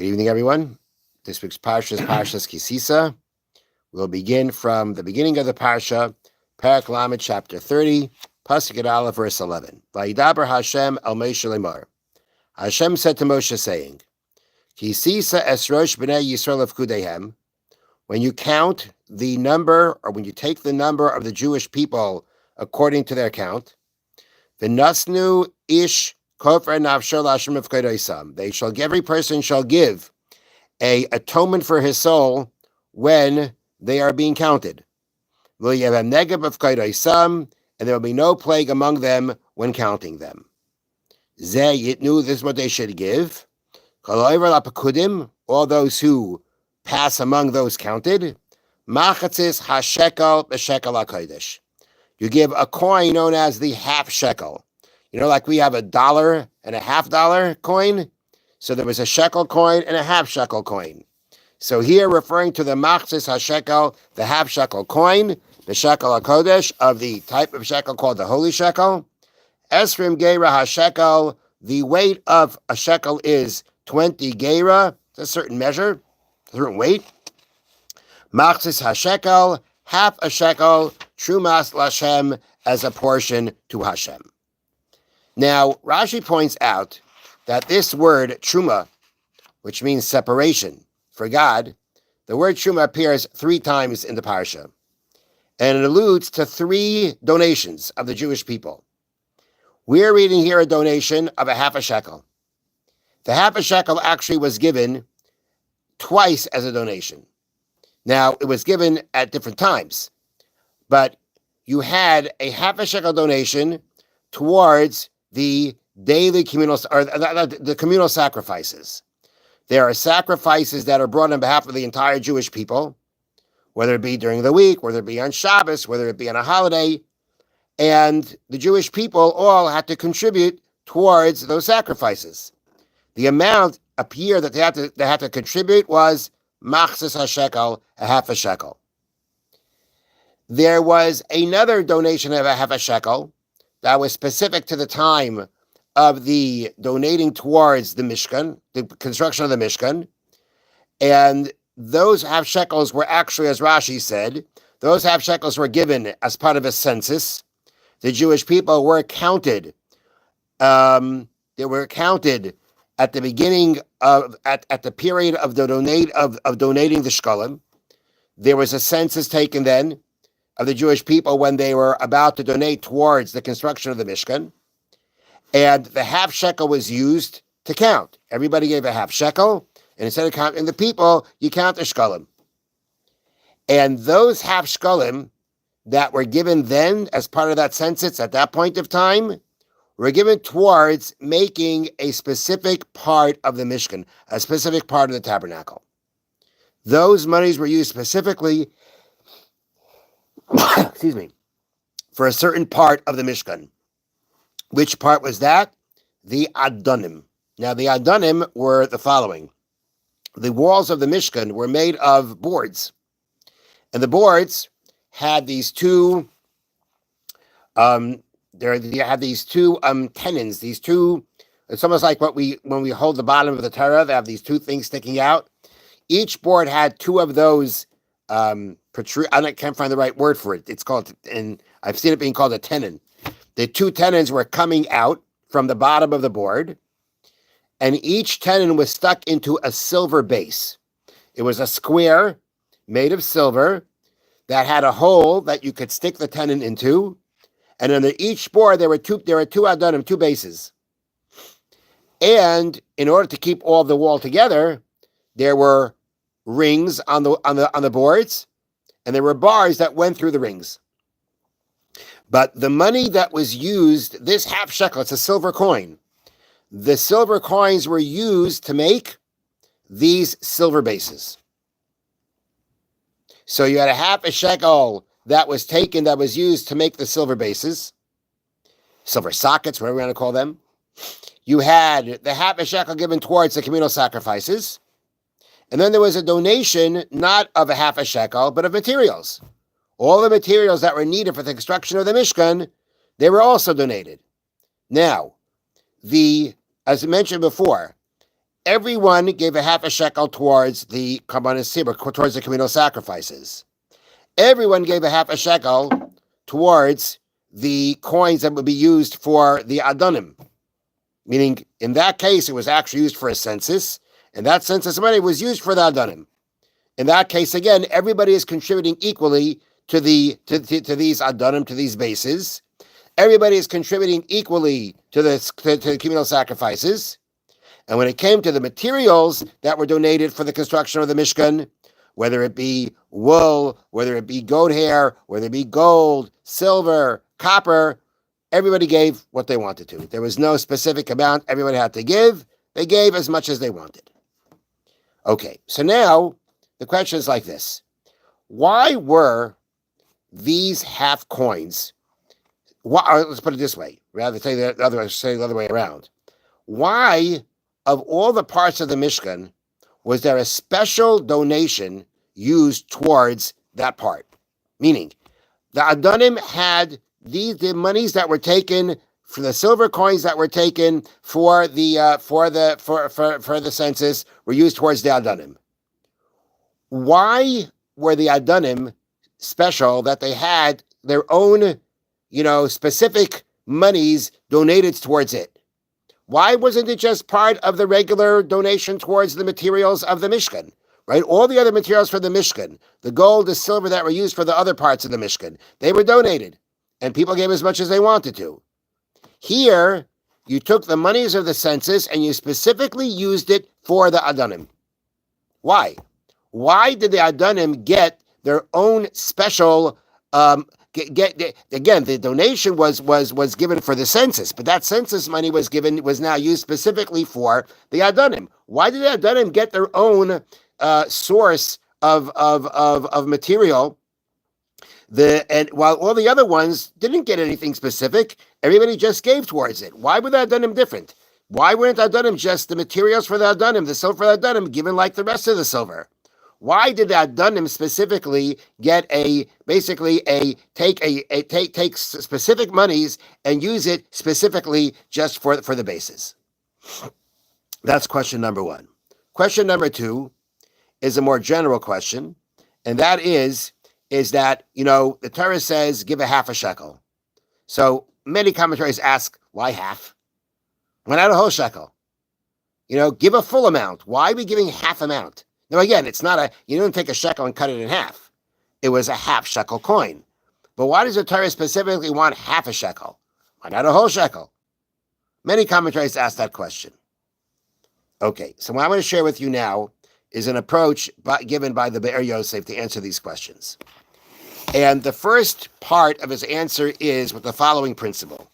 Good evening, everyone. This week's Parsha is Parshas Tisa. We'll begin from the beginning of the Parsha, Parak Lamed, chapter 30, Pasuk Aleph, verse 11. Vayidaber Hashem el Moshe lemar. Hashem said to Moshe, saying, Tisa esrosh b'nei Yisrael avkudehem. When you count the number, or when you take the number of the Jewish people according to their count, v'nasnu ish kofer nafsho l'Hashem avkudeisam. Every person shall give a atonement for his soul when they are being counted. And there will be no plague among them when counting them. This is what they should give. All those who pass among those counted. You give a coin known as the half shekel. Like we have $1 and a $half coin. So there was a shekel coin and a half shekel coin. So here, referring to the machzis hashekel, the half shekel coin, the shekel hakodesh of the type of shekel called the holy shekel. Esrim geira hashekel, the weight of a shekel is 20 geira. It's a certain measure, a certain weight. Machzis hashekel, half a shekel, trumas lashem, as a portion to Hashem. Now, Rashi points out that this word truma, which means separation for God, the word truma appears 3 times in the parsha, and it alludes to 3 donations of the Jewish people. We're reading here a donation of a half a shekel. The half a shekel actually was given twice as a donation. Now, it was given at different times, but you had a half a shekel donation towards the daily communal, or the communal sacrifices. There are sacrifices that are brought on behalf of the entire Jewish people, whether it be during the week, whether it be on Shabbos, whether it be on a holiday, and the Jewish people all had to contribute towards those sacrifices. The amount up here that they had to contribute was machzis hashekel, a half a shekel. There was another donation of a half a shekel that was specific to the time of the donating towards the Mishkan, the construction of the Mishkan. And those half shekels were actually, as Rashi said, those half shekels were given as part of a census. The Jewish people were counted. They were counted at the beginning of, at the period of the donating the shekalim. There was a census taken then of the Jewish people when they were about to donate towards the construction of the Mishkan. And the half shekel was used to count. Everybody gave a half shekel, and instead of counting the people, you count the shekalim. And those half shekalim that were given then as part of that census at that point of time were given towards making a specific part of the Mishkan, a specific part of the tabernacle. Those monies were used specifically excuse me, for a certain part of the Mishkan. Which part was that? The Adonim. Now, the Adonim were the following. The walls of the Mishkan were made of boards. And the boards had these two, tenons, it's almost like when we hold the bottom of the Torah, they have these 2 things sticking out. Each board had 2 of those I can't find the right word for it. It's called, and I've seen it being called a tenon. The 2 tenons were coming out from the bottom of the board, and each tenon was stuck into a silver base. It was a square made of silver that had a hole that you could stick the tenon into, and under each board there were 2 adonim, 2 bases. And in order to keep all the wall together, there were rings on the boards, and there were bars that went through the rings. But the money that was used, this half shekel, it's a silver coin. The silver coins were used to make these silver bases. So you had a half a shekel that was taken, that was used to make the silver bases, silver sockets, whatever you want to call them. You had the half a shekel given towards the communal sacrifices. And then there was a donation, not of a half a shekel, but of materials. All the materials that were needed for the construction of the Mishkan, they were also donated. Now, as I mentioned before, everyone gave a half a shekel towards the Karbanos Sibur, towards the communal sacrifices. Everyone gave a half a shekel towards the coins that would be used for the Adonim. Meaning, in that case, it was actually used for a census, and that census money was used for the Adonim. In that case, again, everybody is contributing equally to these Adonim, to these bases. Everybody is contributing equally to the communal sacrifices. And when it came to the materials that were donated for the construction of the Mishkan, whether it be wool, whether it be goat hair, whether it be gold, silver, copper, everybody gave what they wanted to. There was no specific amount everybody had to give. They gave as much as they wanted. Okay, so now the question is like this. Why were these half coins, let's put it this way, rather than say the other way around. Why, of all the parts of the Mishkan, was there a special donation used towards that part? Meaning, the Adonim had the monies that were taken for the silver coins that were taken for the census were used towards the Adonim. Why were the Adonim special that they had their own, specific monies donated towards it? Why wasn't it just part of the regular donation towards the materials of the Mishkan? Right? All the other materials for the Mishkan, the gold, the silver that were used for the other parts of the Mishkan, they were donated, and people gave as much as they wanted to. Here, you took the monies of the census and you specifically used it for the Adonim. Why? Why did the Adonim get their own special? Again, the donation was given for the census, but that census money was now used specifically for the Adonim. Why did the Adonim get their own source of material? And while all the other ones didn't get anything specific, everybody just gave towards it. Why were the Adonim different? Why weren't the Adonim just the materials for the Adonim, the silver for the Adonim, given like the rest of the silver? Why did the Adonim specifically get take specific monies and use it specifically just for the bases? That's question number one. Question number two is a more general question, and that is that, the Torah says, give a half a shekel. So many commentaries ask, why half? Why not a whole shekel? Give a full amount. Why are we giving half amount? Now, again, you didn't take a shekel and cut it in half. It was a half shekel coin. But why does the Torah specifically want half a shekel? Why not a whole shekel? Many commentaries ask that question. Okay, so what I'm going to share with you now is an approach given by the Be'er Yosef to answer these questions. And the first part of his answer is with the following principle.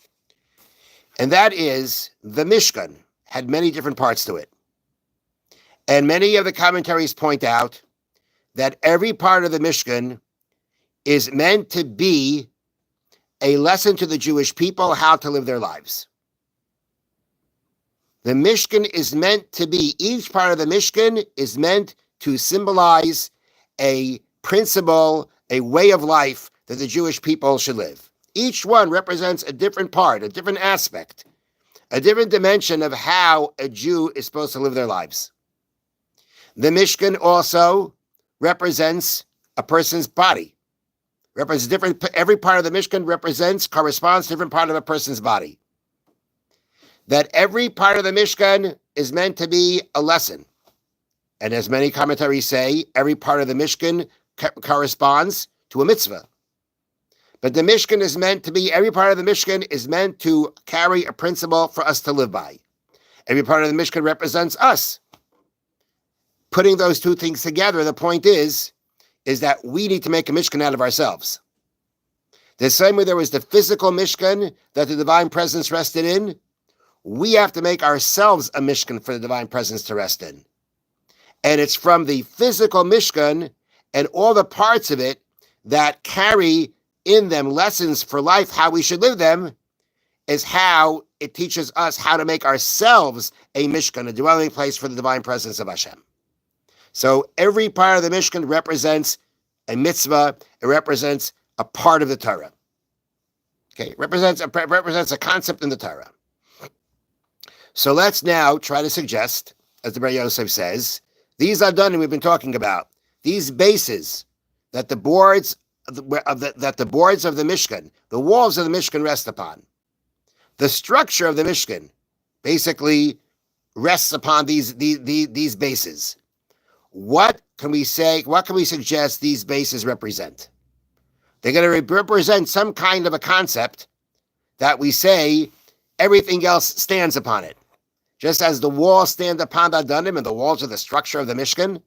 And that is, the Mishkan had many different parts to it. And many of the commentaries point out that every part of the Mishkan is meant to be a lesson to the Jewish people how to live their lives. The Mishkan is meant to be, each part of the Mishkan is meant to symbolize a principle, a way of life that the Jewish people should live. Each one represents a different part, a different aspect, a different dimension of how a Jew is supposed to live their lives. The Mishkan also represents a person's body. Every part of the Mishkan corresponds to a different part of a person's body. That every part of the Mishkan is meant to be a lesson. And as many commentaries say, every part of the Mishkan corresponds to a mitzvah. But the Mishkan is meant to be, every part of the Mishkan is meant to carry a principle for us to live by. Every part of the Mishkan represents us. Putting those two things together, the point is that we need to make a Mishkan out of ourselves. The same way there was the physical Mishkan that the divine presence rested in, we have to make ourselves a Mishkan for the divine presence to rest in. And it's from the physical Mishkan and all the parts of it that carry in them lessons for life, how we should live them, is how it teaches us how to make ourselves a Mishkan, a dwelling place for the divine presence of Hashem. So every part of the Mishkan represents a mitzvah. It represents a part of the Torah. Okay, it represents a concept in the Torah. So let's now try to suggest as the Bar Yosef says, these Adanim we've been talking about, these bases that the boards of the Mishkan, the walls of the Mishkan rest upon, the structure of the Mishkan basically rests upon these bases. What can we say? What can we suggest these bases represent? They're going to represent some kind of a concept that we say everything else stands upon it. Just as the walls stand upon the Adanim and the walls are the structure of the Mishkan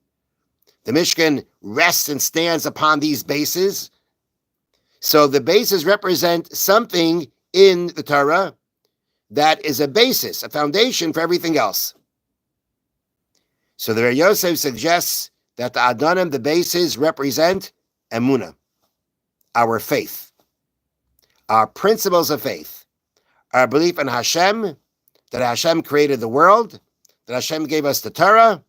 rests and stands upon these bases. So the bases represent something in the Torah that is a basis, a foundation for everything else. So the Bar Yosef suggests that the Adanim, the bases, represent Emunah, our faith, our principles of faith, our belief in Hashem, that Hashem created the world, that Hashem gave us the Torah,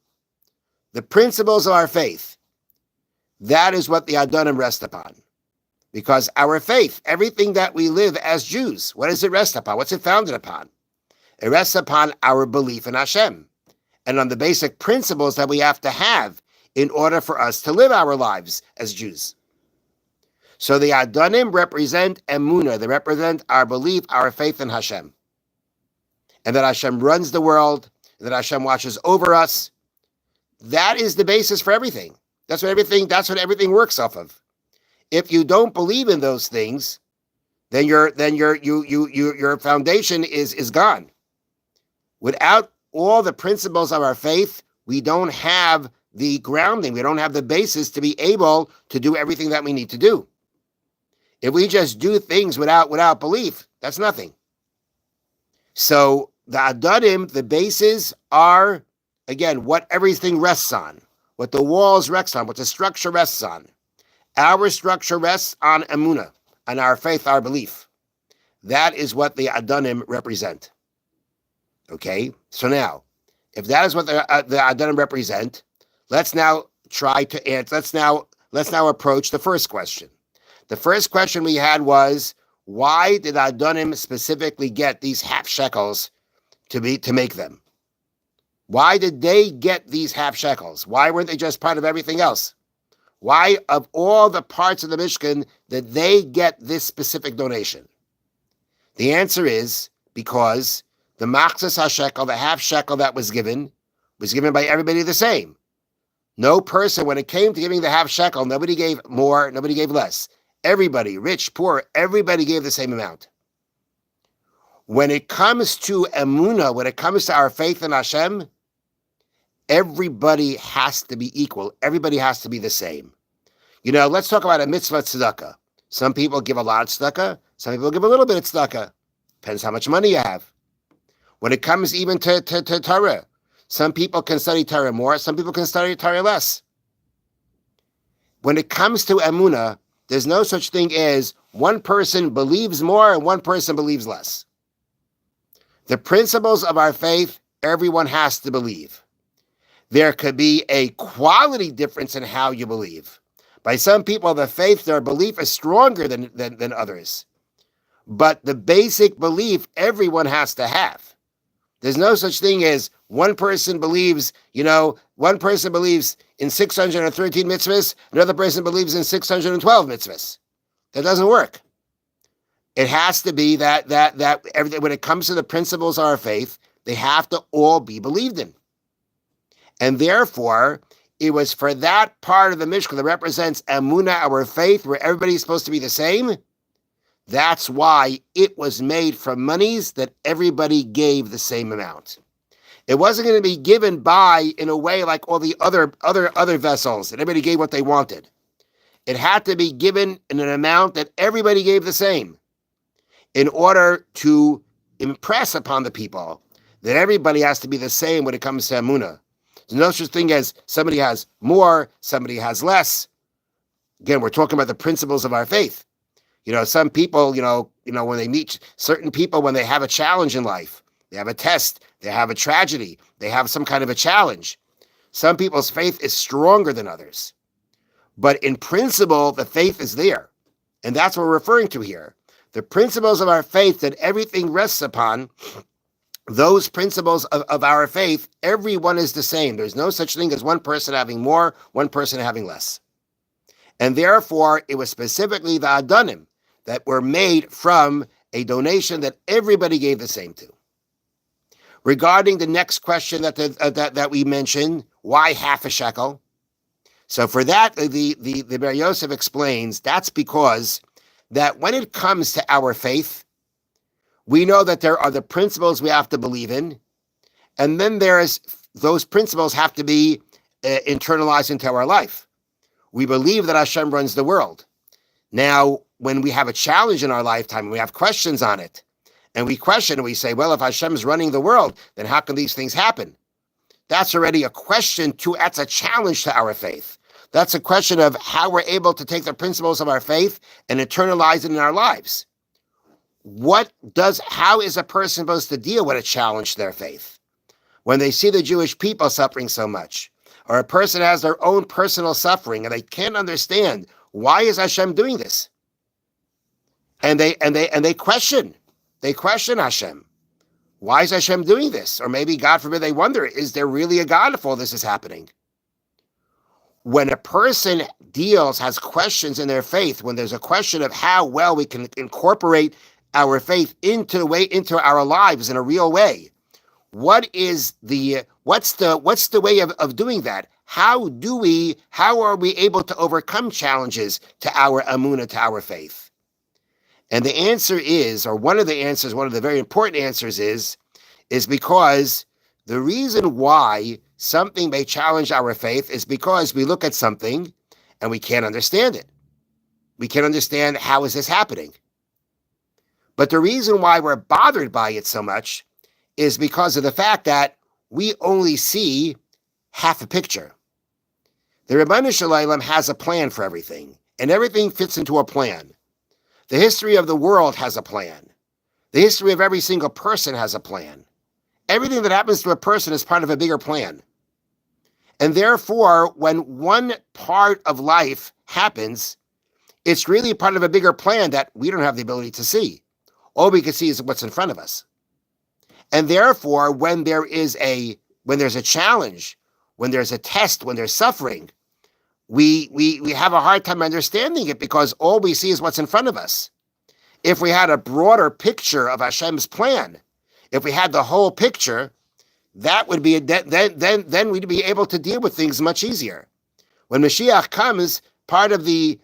the principles of our faith. That is what the Adanim rest upon. Because our faith, everything that we live as Jews, what does it rest upon? What's it founded upon? It rests upon our belief in Hashem and on the basic principles that we have to have in order for us to live our lives as Jews. So the Adanim represent Emunah. They represent our belief, our faith in Hashem. And that Hashem runs the world, that Hashem watches over us. That is the basis for everything. That's what everything works off of. If you don't believe in those things, then your foundation is gone. Without all the principles of our faith, we don't have the grounding. We don't have the basis to be able to do everything that we need to do. If we just do things without belief, that's nothing. So the Adanim, the bases are, again, what everything rests on, what the walls rest on, what the structure rests on. Our structure rests on Emunah, on our faith, our belief. That is what the Adanim represent. Okay, so now, if that is what the Adanim represent, let's now try to answer. Let's now approach the first question. The first question we had was, why did Adanim specifically get these half shekels to make them? Why did they get these half shekels? Why weren't they just part of everything else? Why, of all the parts of the Mishkan, did they get this specific donation? The answer is because the machzas hashekel, the half shekel that was given by everybody the same. No person, when it came to giving the half shekel, nobody gave more, nobody gave less. Everybody, rich, poor, everybody gave the same amount. When it comes to Emunah, when it comes to our faith in Hashem, everybody has to be equal. Everybody has to be the same. You know, let's talk about a mitzvah tzedakah. Some people give a lot of tzedakah. Some people give a little bit of tzedakah. Depends how much money you have. When it comes even to Torah, some people can study Torah more. Some people can study Torah less. When it comes to Emunah, there's no such thing as one person believes more and one person believes less. The principles of our faith, everyone has to believe. There could be a quality difference in how you believe. By some people, the faith, their belief is stronger than others. But the basic belief everyone has to have. There's no such thing as one person believes, one person believes in 613 mitzvahs, another person believes in 612 mitzvahs. That doesn't work. It has to be that everything, when it comes to the principles of our faith, they have to all be believed in. And therefore, it was for that part of the Mishkan that represents Emunah, our faith, where everybody's supposed to be the same. That's why it was made from monies that everybody gave the same amount. It wasn't going to be given in a way like all the other vessels, that everybody gave what they wanted. It had to be given in an amount that everybody gave the same, in order to impress upon the people that everybody has to be the same when it comes to Emunah. There's no such thing as somebody has more, somebody has less. Again, we're talking about the principles of our faith. Some people, when they meet certain people, when they have a challenge in life, they have a test, they have a tragedy, they have some kind of a challenge. Some people's faith is stronger than others. But in principle, the faith is there. And that's what we're referring to here. The principles of our faith that everything rests upon, those principles of our faith, everyone is the same. There's no such thing as one person having more, one person having less. And therefore, it was specifically the Adonim that were made from a donation that everybody gave the same to. Regarding the next question that we mentioned, why half a shekel? So for that, the Ber Yosef explains that's because that when it comes to our faith, we know that there are the principles we have to believe in, and then those principles have to be internalized into our life. We believe that Hashem runs the world. Now, when we have a challenge in our lifetime, and we have questions on it, and we question and we say, well, if Hashem is running the world, then how can these things happen? That's already a question that's a challenge to our faith. That's a question of how we're able to take the principles of our faith and internalize it in our lives. How is a person supposed to deal with a challenge to their faith? When they see the Jewish people suffering so much, or a person has their own personal suffering and they can't understand, why is Hashem doing this? And they question Hashem. Why is Hashem doing this? Or maybe, God forbid, they wonder, is there really a God if all this is happening? When a person has questions in their faith, when there's a question of how well we can incorporate our faith into our lives in a real way, what's the way of doing that? How are we able to overcome challenges to our Emunah, to our faith? And the answer is, or one of the very important answers is because the reason why something may challenge our faith is because we look at something and we can't understand it. We can't understand, how is this happening? But the reason why we're bothered by it so much is because of the fact that we only see half a picture. The Ribono Shel Olam has a plan for everything, and everything fits into a plan. The history of the world has a plan. The history of every single person has a plan. Everything that happens to a person is part of a bigger plan. And therefore, when one part of life happens, it's really part of a bigger plan that we don't have the ability to see. All we can see is what's in front of us. And therefore, when there's a challenge, when there's a test, when there's suffering, we have a hard time understanding it because all we see is what's in front of us. If we had a broader picture of Hashem's plan, if we had the whole picture, that would be then we'd be able to deal with things much easier. When Mashiach comes, part of the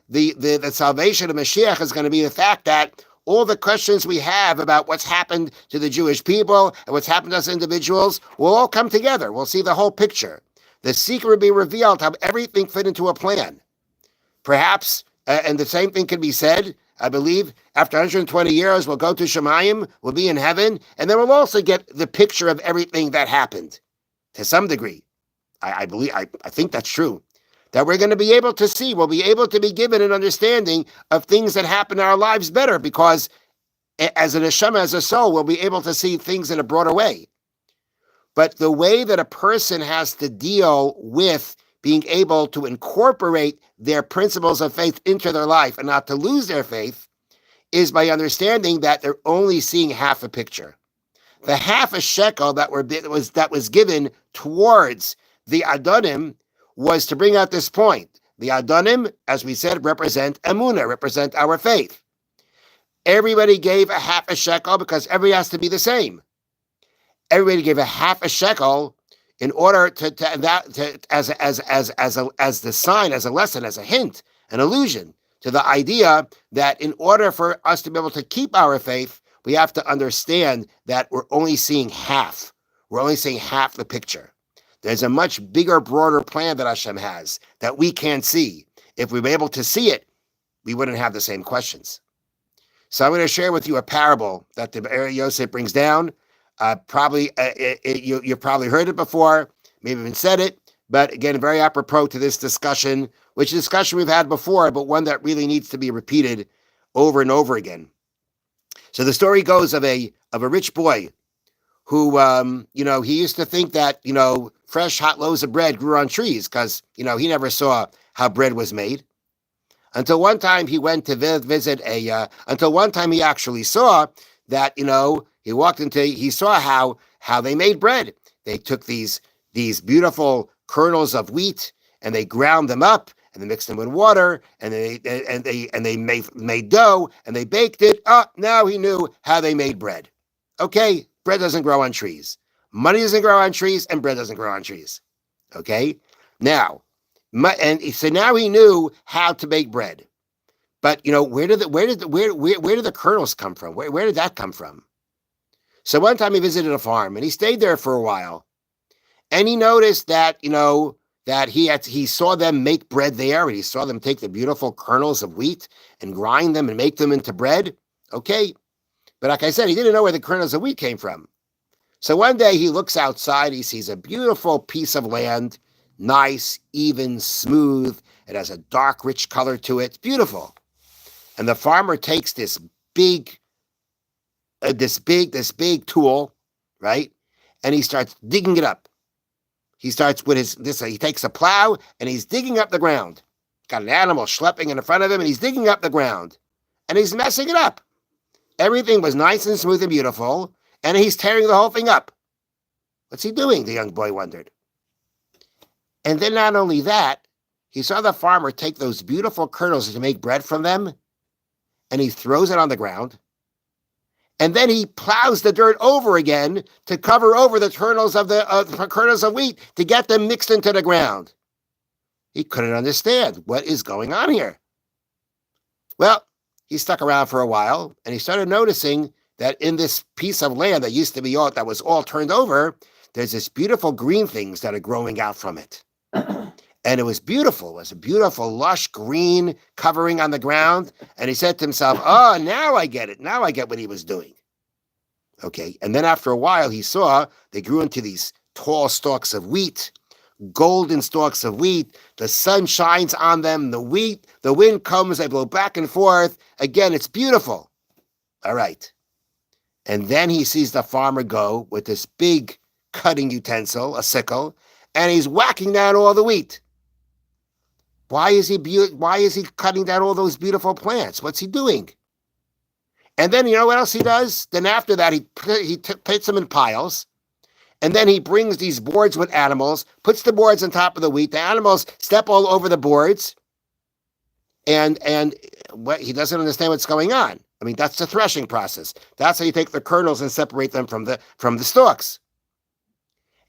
salvation of Mashiach is going to be the fact that all the questions we have about what's happened to the Jewish people and what's happened to us individuals will all come together. We'll see the whole picture. The secret will be revealed, how everything fit into a plan. Perhaps, and the same thing can be said, I believe, after 120 years, we'll go to Shemayim, we'll be in heaven, and then we'll also get the picture of everything that happened, to some degree. I think that's true. That we're going to be able to see, we'll be able to be given an understanding of things that happen in our lives better, because as a neshama, as a soul, we'll be able to see things in a broader way. But the way that a person has to deal with being able to incorporate their principles of faith into their life and not to lose their faith is by understanding that they're only seeing half a picture. The half a shekel that was given towards the Adonim was to bring out this point. The Adonim, as we said, represent Emunah, represent our faith. Everybody gave a half a shekel because everybody has to be the same. Everybody gave a half a shekel in order as the sign, as a lesson, as a hint, an allusion to the idea that in order for us to be able to keep our faith, we have to understand that we're only seeing half. We're only seeing half the picture. There's a much bigger, broader plan that Hashem has that we can't see. If we were able to see it, we wouldn't have the same questions. So I'm going to share with you a parable that the Ber Yosef brings down. You've probably heard it before, maybe even said it, but again, very apropos to this discussion, which is a discussion we've had before, but one that really needs to be repeated over and over again. So the story goes of a rich boy who, he used to think that, fresh hot loaves of bread grew on trees because, he never saw how bread was made. Until one time he went to visit until one time he actually saw that, he saw how they made bread. They took these beautiful kernels of wheat and they ground them up and they mixed them with water and they made dough and they baked it. Now he knew how they made bread. Okay, bread doesn't grow on trees. Money doesn't grow on trees and bread doesn't grow on trees. Okay, now, so now he knew how to make bread. But where did the kernels come from? Where did that come from? So one time he visited a farm and he stayed there for a while, and he noticed that that he saw them make bread there, and he saw them take the beautiful kernels of wheat and grind them and make them into bread. Okay, but like I said, he didn't know where the kernels of wheat came from. So one day he looks outside, he sees a beautiful piece of land, nice, even, smooth. It has a dark, rich color to it. It's beautiful. And the farmer takes this big tool, right? And he starts digging it up. He starts with he takes a plow and he's digging up the ground. Got an animal schlepping in front of him and he's digging up the ground. And he's messing it up. Everything was nice and smooth and beautiful, and he's tearing the whole thing up. What's he doing? The young boy wondered. And then not only that, he saw the farmer take those beautiful kernels to make bread from them, and he throws it on the ground. And then he plows the dirt over again to cover over the kernels of wheat to get them mixed into the ground. He couldn't understand what is going on here. Well, he stuck around for a while, and he started noticing that in this piece of land that used to be that was all turned over, there's this beautiful green things that are growing out from it. And it was beautiful. It was a beautiful, lush green covering on the ground. And he said to himself, oh, now I get it. Now I get what he was doing. Okay. And then after a while, he saw they grew into these tall stalks of wheat, golden stalks of wheat. The sun shines on them. The wind comes, they blow back and forth. Again, it's beautiful. All right. And then he sees the farmer go with this big cutting utensil, a sickle, and he's whacking down all the wheat. Why is he cutting down all those beautiful plants? What's he doing? And then you know what else he does? Then after that, he puts them in piles. And then he brings these boards with animals, puts the boards on top of the wheat. The animals step all over the boards. And what he doesn't understand what's going on. I mean, that's the threshing process. That's how you take the kernels and separate them from the stalks.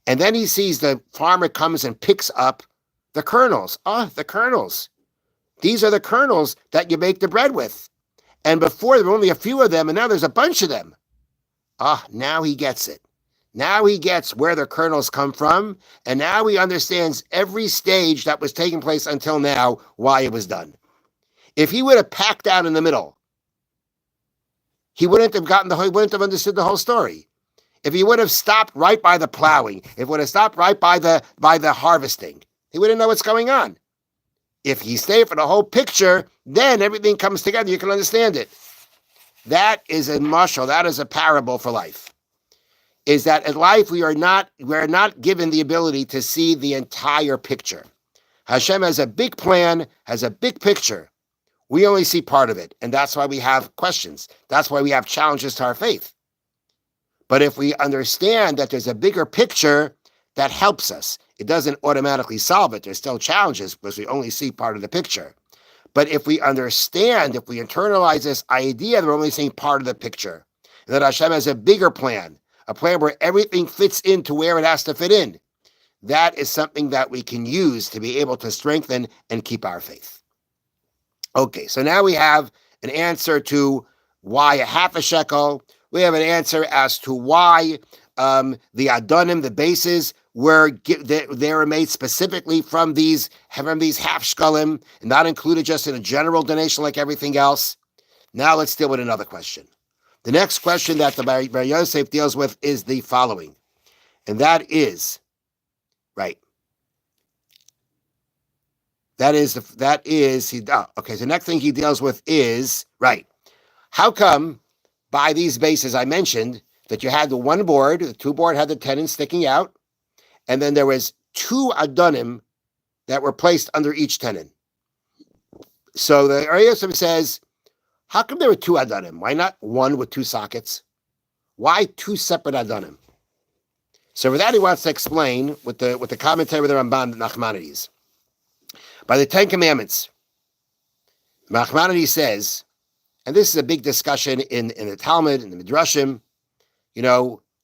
And then he sees the farmer comes and picks up the kernels. The kernels. These are the kernels that you make the bread with. And before there were only a few of them, and now there's a bunch of them. Now he gets it. Now he gets where the kernels come from, and now he understands every stage that was taking place until now, why it was done. If he would have packed out in the middle, he wouldn't have understood the whole story. If he would have stopped right by the plowing, if he would have stopped right by the harvesting, he wouldn't know what's going on. If he stayed for the whole picture, then everything comes together. You can understand it. That is a mashal. That is a parable for life. Is that in life we are not given the ability to see the entire picture. Hashem has a big plan, has a big picture. We only see part of it, and that's why we have questions. That's why we have challenges to our faith. But if we understand that there's a bigger picture, that helps us. It doesn't automatically solve it. There's still challenges because we only see part of the picture. But if we understand, if we internalize this idea that we're only seeing part of the picture, and that Hashem has a bigger plan, a plan where everything fits into where it has to fit in, that is something that we can use to be able to strengthen and keep our faith. Okay, so now we have an answer to why a half a shekel. We have an answer as to why the adonim, the bases, they were made specifically from these half shekalim, and not included just in a general donation like everything else. Now let's deal with another question. The next question that the Bar Yosef deals with is the following, and that is, right. Okay, so the next thing he deals with is, right, how come by these bases I mentioned that you had the one board, the two board had the tenon sticking out, and then there was two adonim that were placed under each tenon. So the Bar Yosef says, how come there were two adonim? Why not one with two sockets? Why two separate adonim? So for that, he wants to explain with the commentary with the Ramban Nachmanides. By the Ten Commandments, Nachmanides says, and this is a big discussion in the Talmud, in the Midrashim,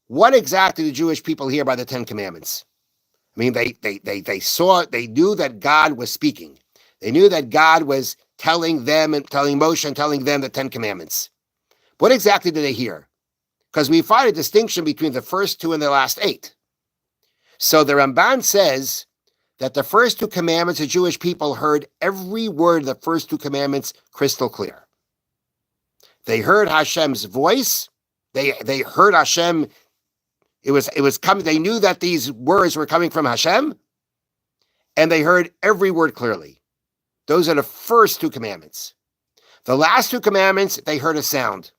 what exactly do Jewish people hear by the Ten Commandments? I mean, they knew that God was speaking. They knew that God was telling them and telling Moshe and telling them the Ten Commandments. What exactly did they hear? Because we find a distinction between the first two and the last 8. So the Ramban says that the first 2 commandments, the Jewish people heard every word of the first 2 commandments crystal clear. They heard Hashem's voice. They heard Hashem. It was coming. They knew that these words were coming from Hashem, and they heard every word clearly. Those are the first 2 commandments. The last 2 commandments, they heard a sound,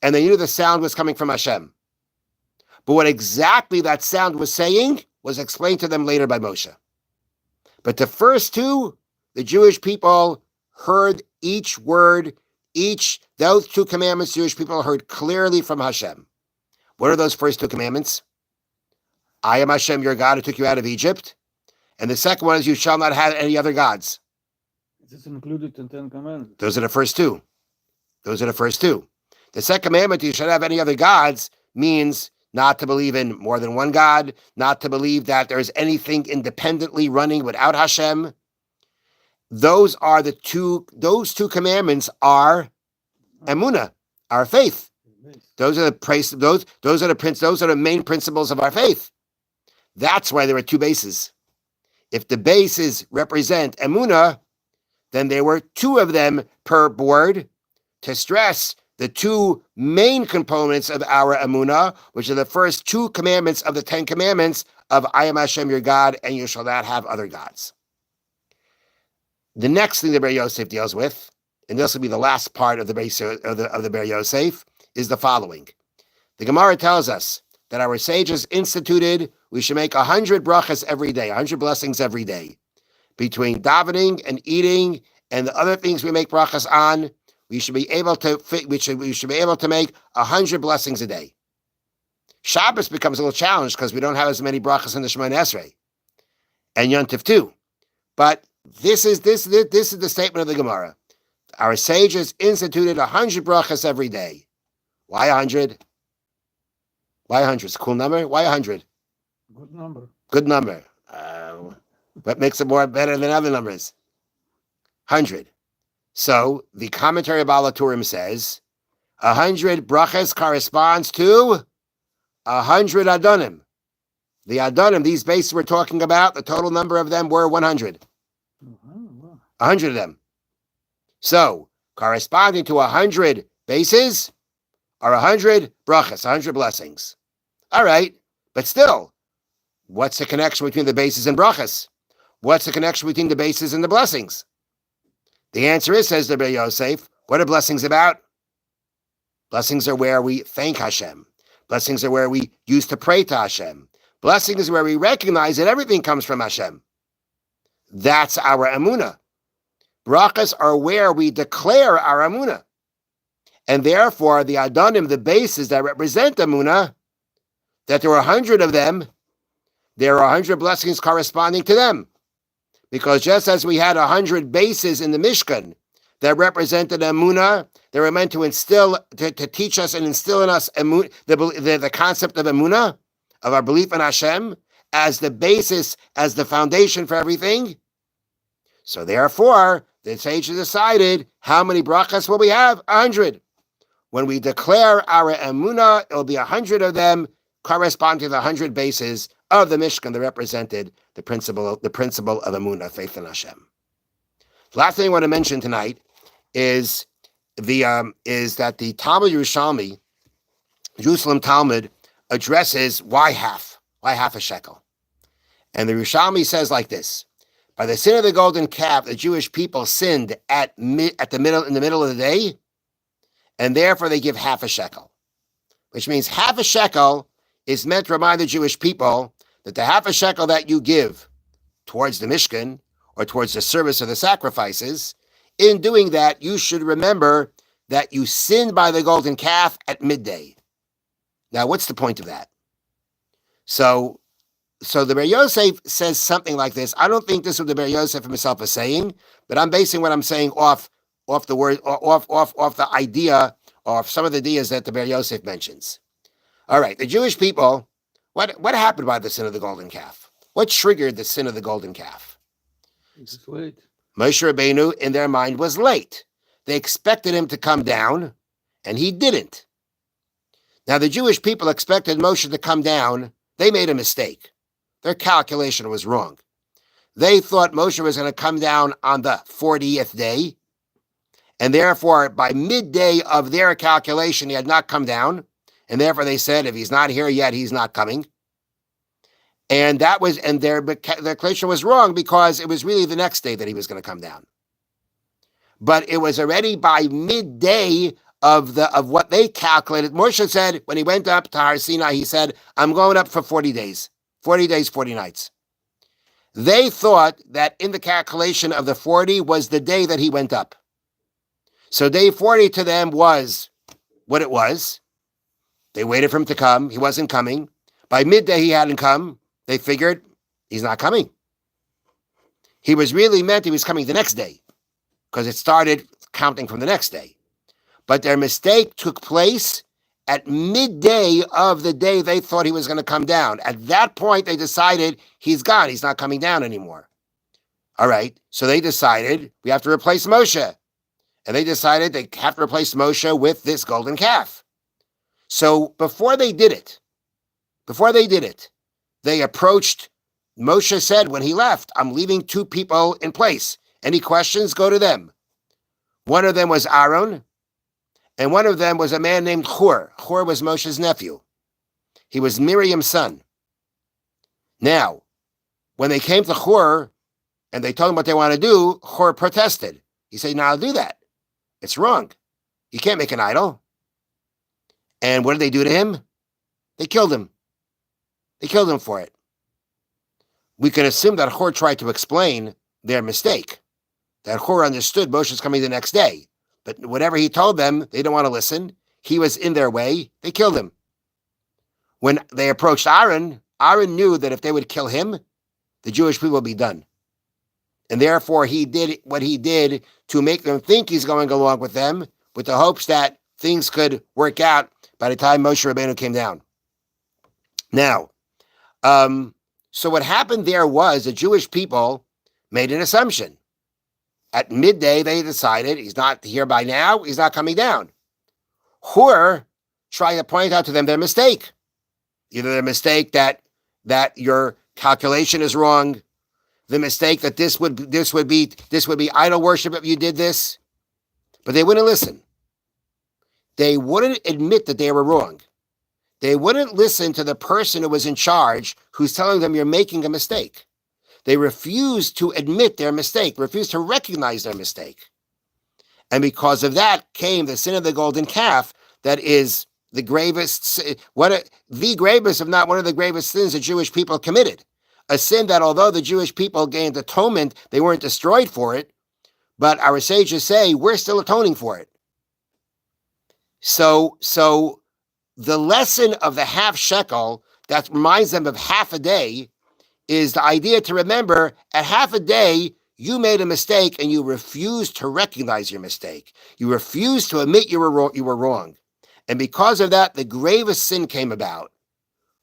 and they knew the sound was coming from Hashem. But what exactly that sound was saying was explained to them later by Moshe. But the first 2, the Jewish people heard each word, those 2 commandments, Jewish people heard clearly from Hashem. What are those first 2 commandments? I am Hashem, your God, who took you out of Egypt. And the second one is, you shall not have any other gods. Is this included in 10 commandments? Those are the first 2. The second commandment, you shall not have any other gods, means not to believe in more than one God, not to believe that there is anything independently running without Hashem. Those 2 commandments are Emunah, our faith. Those are the main principles of our faith. That's why there are 2 bases. If the bases represent Emunah, then there were 2 of them per board to stress the 2 main components of our Emunah, which are the first 2 commandments of the 10 commandments of I am Hashem your God, and you shall not have other gods. The next thing the Ber Yosef deals with, and this will be the last part of the Ber Yosef, is the following. The Gemara tells us that our sages instituted we should make 100 brachas every day, 100 blessings every day. Between davening and eating and the other things we make brachas on, we should be able to make 100 blessings a day. Shabbos becomes a little challenge because we don't have as many brachas in the Shemoneh Esrei, and Yom Tov too. But this is the statement of the Gemara. Our sages instituted 100 brachas every day. Why 100? Why 100? It's a cool number. Why 100? Good number. What makes it better than other numbers? 100. So the commentary of Baal HaTurim says 100 brachas corresponds to 100 Adonim. The Adonim, these bases we're talking about, the total number of them were 100. 100 of them. So corresponding to 100 bases are 100 brachas, 100 blessings. All right, but still, what's the connection between the bases and brachas? What's the connection between the bases and the blessings? The answer is, says the Ber Yosef, what are blessings about? Blessings are where we thank Hashem. Blessings are where we used to pray to Hashem. Blessing is where we recognize that everything comes from Hashem. That's our Emunah. Brachas are where we declare our Emunah. And therefore, the Adonim, the bases that represent Emunah, that there are 100 of them, there are 100 blessings corresponding to them. Because just as we had 100 bases in the Mishkan that represented Emunah, they were meant to to teach us and instill in us the concept of Emunah, of our belief in Hashem, as the basis, as the foundation for everything. So therefore, the sages decided, how many brachas will we have? 100. When we declare our Emunah, it will be 100 of them corresponding to the 100 bases of the Mishkan that represented the principle of Emunah, faith in Hashem. The last thing I want to mention tonight is that the Talmud Yerushalmi, Jerusalem Talmud, addresses why half a shekel. And the Yerushalmi says like this: by the sin of the golden calf, the Jewish people sinned in the middle of the day, and therefore they give half a shekel, which means half a shekel is meant to remind the Jewish people that the half a shekel that you give towards the Mishkan or towards the service of the sacrifices, in doing that, you should remember that you sinned by the golden calf at midday. Now, what's the point of that? So the Ber Yosef says something like this. I don't think this is what the Ber Yosef himself is saying, but I'm basing what I'm saying off the word, off the idea, off some of the ideas that the Ber Yosef mentions. All right, the Jewish people, what happened by the sin of the golden calf? What triggered the sin of the golden calf? Just wait. Moshe Rabbeinu, in their mind, was late. They expected him to come down, and he didn't. Now, the Jewish people expected Moshe to come down. They made a mistake. Their calculation was wrong. They thought Moshe was going to come down on the 40th day, and therefore, by midday of their calculation, he had not come down, and therefore they said, if he's not here yet, he's not coming. And their calculation was wrong because it was really the next day that he was going to come down. But it was already by midday of what they calculated. Moshe said, when he went up to Har Sinai, he said, I'm going up for 40 days. 40 days, 40 nights. They thought that in the calculation of the 40 was the day that he went up. So day 40 to them was what it was. They waited for him to come. He wasn't coming. By midday, he hadn't come. They figured he's not coming. He was really meant he was coming the next day because it started counting from the next day. But their mistake took place at midday of the day they thought he was going to come down. At that point, they decided he's gone. He's not coming down anymore. All right. So they decided we have to replace Moshe. And they decided they have to replace Moshe with this golden calf. So before they did it, they approached, Moshe said when he left, I'm leaving 2 people in place. Any questions, go to them. One of them was Aaron, and one of them was a man named Hur. Hur was Moshe's nephew. He was Miriam's son. Now, when they came to Hur, and they told him what they want to do, Hur protested. He said, no, I'll do that. It's wrong. You can't make an idol. And what did they do to him? They killed him. They killed him for it. We can assume that Hur tried to explain their mistake, that Hur understood Moshe's coming the next day. But whatever he told them, they didn't want to listen. He was in their way. They killed him. When they approached Aaron, Aaron knew that if they would kill him, the Jewish people would be done. And therefore, he did what he did to make them think he's going along with them, with the hopes that things could work out by the time Moshe Rabbeinu came down. Now, so what happened there was the Jewish people made an assumption. At midday, they decided he's not here by now, he's not coming down. Hur tried to point out to them their mistake. Either their mistake that your calculation is wrong, the mistake that this would be idol worship if you did this. But they wouldn't listen. They wouldn't admit that they were wrong. They wouldn't listen to the person who was in charge who's telling them you're making a mistake. They refused to admit their mistake, refused to recognize their mistake. And because of that came the sin of the golden calf that is the gravest, the gravest, if not one of the gravest sins the Jewish people committed. A sin that although the Jewish people gained atonement, they weren't destroyed for it, but our sages say we're still atoning for it. So the lesson of the half shekel that reminds them of half a day is the idea to remember at half a day, you made a mistake and you refused to recognize your mistake. You refused to admit you were wrong. And because of that, the gravest sin came about.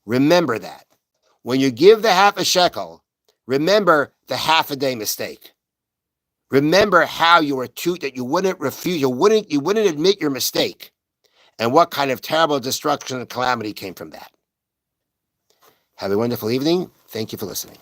Remember that. When you give the half a shekel, remember the half a day mistake. Remember how you were that you wouldn't refuse, you wouldn't admit your mistake. And what kind of terrible destruction and calamity came from that. Have a wonderful evening. Thank you for listening.